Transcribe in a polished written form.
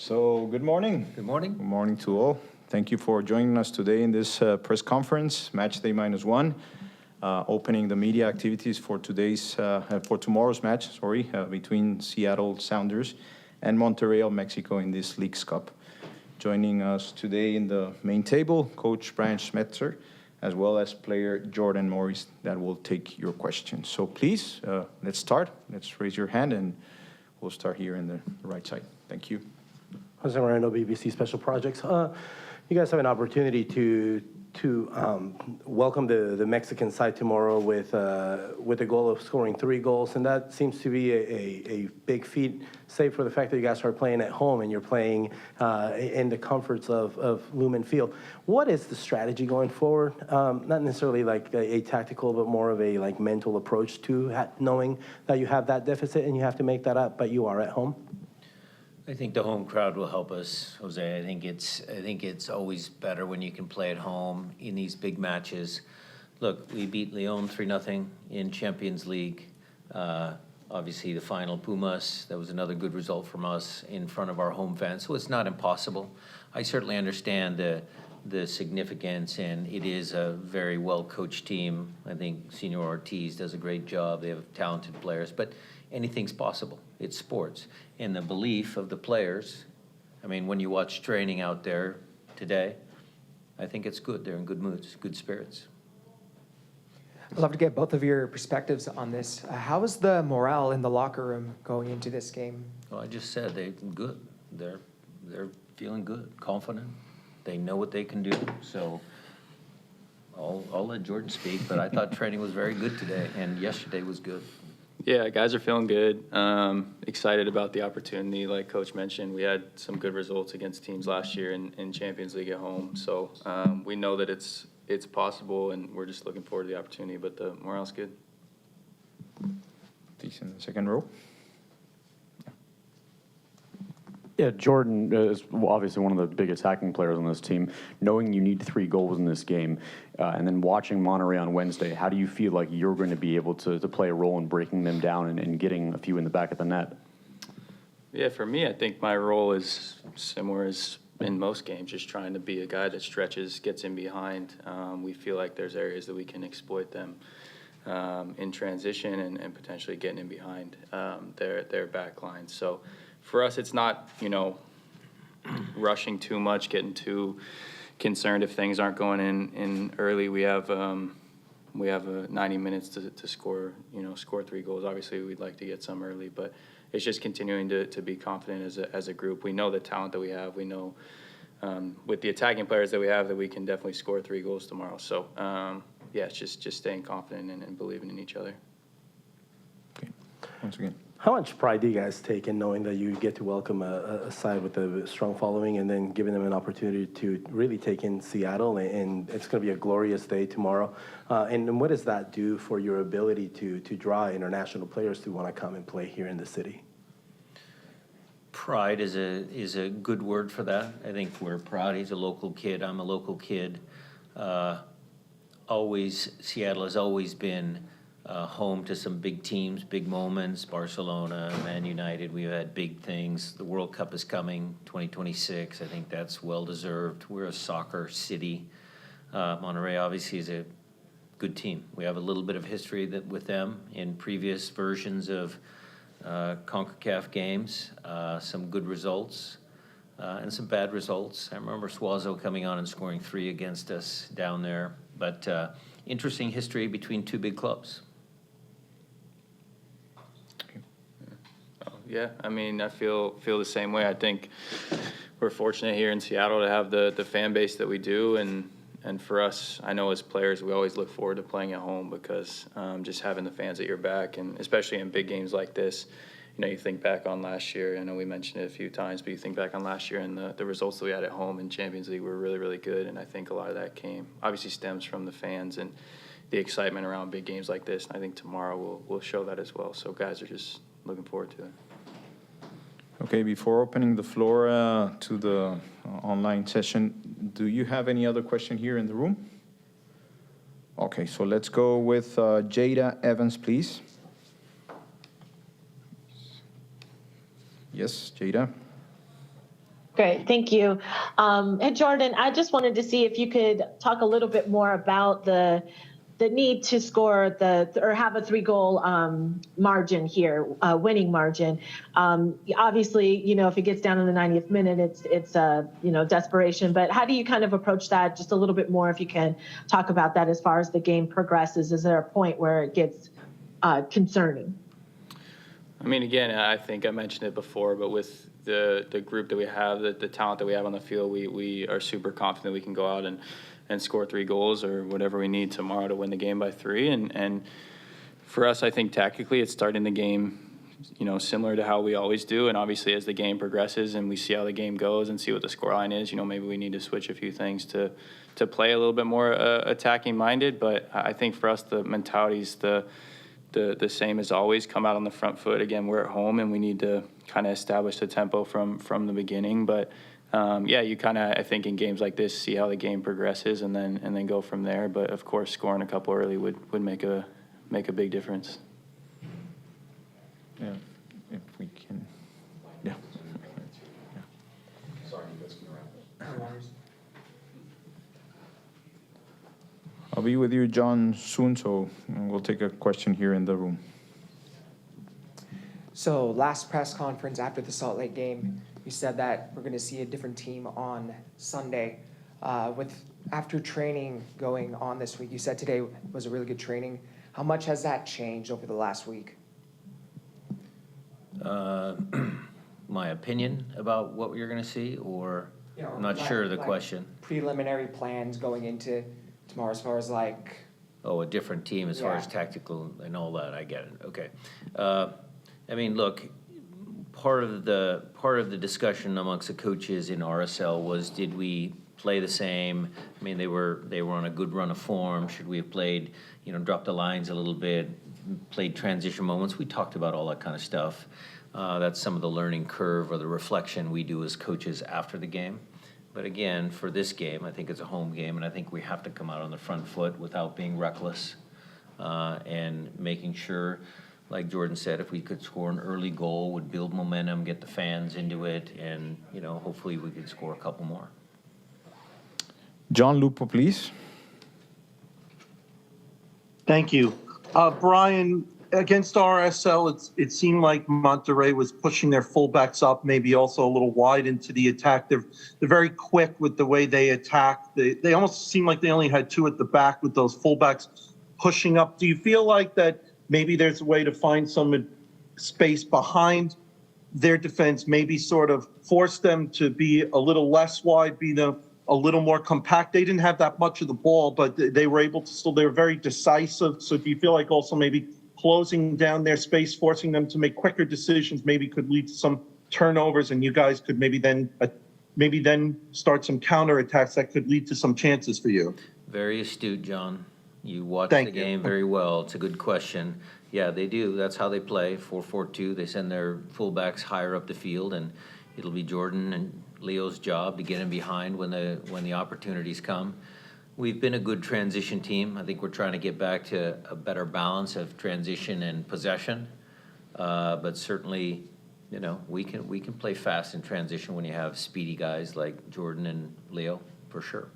So, good morning. Good morning. Good morning to all. Thank you for joining us today in this press conference, Match Day -1, opening the media activities for tomorrow's match, between Seattle Sounders and Monterrey of Mexico in this Leagues Cup. Joining us today in the main table, Coach Brian Schmetzer, as well as player Jordan Morris that will take your questions. So please, let's start. Let's raise your hand and we'll start here in the right side. Thank you. Jose Moreno, BBC Special Projects. You guys have an opportunity to welcome the Mexican side tomorrow with the goal of scoring 3 goals, and that seems to be a big feat, save for the fact that you guys are playing at home and you're playing in the comforts of Lumen Field. What is the strategy going forward? Not necessarily like a tactical, but more of a mental approach to knowing that you have that deficit and you have to make that up, but you are at home. I think the home crowd will help us, Jose. I think it's always better when you can play at home in these big matches. Look, we beat Leon 3-0 in Champions League. Obviously, the final Pumas, that was another good result from us in front of our home fans. So it's not impossible. I certainly understand the significance, and it is a very well-coached team. I think Senor Ortiz does a great job. They have talented players, but anything's possible. It's sports. And the belief of the players, I mean, when you watch training out there today, I think it's good. They're in good moods, good spirits. I'd love to get both of your perspectives on this. How is the morale in the locker room going into this game? Well, I just said they're good. They're feeling good, confident. They know what they can do. So I'll let Jordan speak, but I thought training was very good today, and yesterday was good. Yeah, guys are feeling good. Excited about the opportunity. Like Coach mentioned, we had some good results against teams last year in Champions League at home. So we know that it's possible, and we're just looking forward to the opportunity. But the morale's good. Decent second row. Yeah, Jordan is obviously one of the big attacking players on this team. Knowing you need 3 goals in this game, and then watching Monterrey on Wednesday, how do you feel like you're going to be able to play a role in breaking them down and getting a few in the back of the net? Yeah, for me, I think my role is similar as in most games, just trying to be a guy that stretches, gets in behind. We feel like there's areas that we can exploit them in transition and potentially getting in behind their back line. So for us, it's not, rushing too much, getting too concerned if things aren't going in early. We have 90 minutes to score 3 goals. Obviously, we'd like to get some early, but it's just continuing to be confident as a group. We know the talent that we have. We know with the attacking players that we have that we can definitely score 3 goals tomorrow. So, it's just staying confident and believing in each other. Okay. Once again. How much pride do you guys take in knowing that you get to welcome a side with a strong following and then giving them an opportunity to really take in Seattle? And it's going to be a glorious day tomorrow. And what does that do for your ability to draw international players to want to come and play here in the city? Pride is a good word for that. I think we're proud. He's a local kid. I'm a local kid. Seattle has always been home to some big teams, big moments. Barcelona, Man United, we've had big things. The World Cup is coming, 2026. I think that's well-deserved. We're a soccer city. Monterrey obviously is a good team. We have a little bit of history with them in previous versions of CONCACAF games, some good results and some bad results. I remember Suazo coming on and scoring 3 against us down there. But interesting history between 2 big clubs. Yeah, I mean, I feel the same way. I think we're fortunate here in Seattle to have the fan base that we do, and for us, I know as players, we always look forward to playing at home because just having the fans at your back, and especially in big games like this, you think back on last year. I know we mentioned it a few times, but you think back on last year and the results that we had at home in Champions League were really, really good, and I think a lot of that obviously stems from the fans and the excitement around big games like this, and I think tomorrow we'll show that as well. So guys are just looking forward to it. Okay, before opening the floor to the online session, do you have any other question here in the room? Okay, so let's go with Jada Evans, please. Yes, Jada. Great, thank you. And Jordan, I just wanted to see if you could talk a little bit more about the need to score or have a 3-goal margin here, winning margin. Obviously, if it gets down in the 90th minute, it's desperation. But how do you kind of approach that? Just a little bit more, if you can talk about that as far as the game progresses. Is there a point where it gets concerning? I mean, again, I think I mentioned it before, but with the group that we have, the talent that we have on the field, we are super confident we can go out and score 3 goals or whatever we need tomorrow to win the game by 3. And for us, I think tactically it's starting the game, similar to how we always do. And obviously as the game progresses and we see how the game goes and see what the scoreline is, maybe we need to switch a few things to play a little bit more attacking minded. But I think for us, the mentality's the same as always. Come out on the front foot. Again, we're at home and we need to kind of establish the tempo from the beginning. But you kind of, I think in games like this, see how the game progresses and then go from there. But of course, scoring a couple early would make a big difference. Yeah, if we can. Yeah. Sorry, you guys can wrap it. I'll be with you, John, soon, so we'll take a question here in the room. So last press conference after the Salt Lake game, you said that we're going to see a different team on Sunday. After training going on this week, you said today was a really good training. How much has that changed over the last week? My opinion about what you're going to see, or I'm not sure of the question. Preliminary plans going into tomorrow as far as like... Oh, a different team as far as tactical and all that. I get it. Okay. I mean, look, part of the discussion amongst the coaches in RSL was, did we play the same? I mean, they were on a good run of form. Should we have played, dropped the lines a little bit, played transition moments? We talked about all that kind of stuff. That's some of the learning curve or the reflection we do as coaches after the game. But again, for this game, I think it's a home game, and I think we have to come out on the front foot without being reckless and making sure, like Jordan said, if we could score an early goal, would build momentum, get the fans into it, and hopefully we could score a couple more. John Lupo, please. Thank you. Brian, against RSL, it seemed like Monterrey was pushing their fullbacks up, maybe also a little wide into the attack. They're very quick with the way they attack. They almost seem like they only had 2 at the back with those fullbacks pushing up. Do you feel like that maybe there's a way to find some space behind their defense, maybe sort of force them to be a little less wide, a little more compact? They didn't have that much of the ball, but they were able to they were very decisive. So do you feel like also maybe closing down their space, forcing them to make quicker decisions, maybe could lead to some turnovers, and you guys could maybe then start some counterattacks that could lead to some chances for you? Very astute, John. You watch the game very well. It's a good question. Yeah, they do. That's how they play, 4-4-2. They send their fullbacks higher up the field, and it'll be Jordan and Leo's job to get in behind when the opportunities come. We've been a good transition team. I think we're trying to get back to a better balance of transition and possession. But certainly, we can play fast in transition when you have speedy guys like Jordan and Leo, for sure.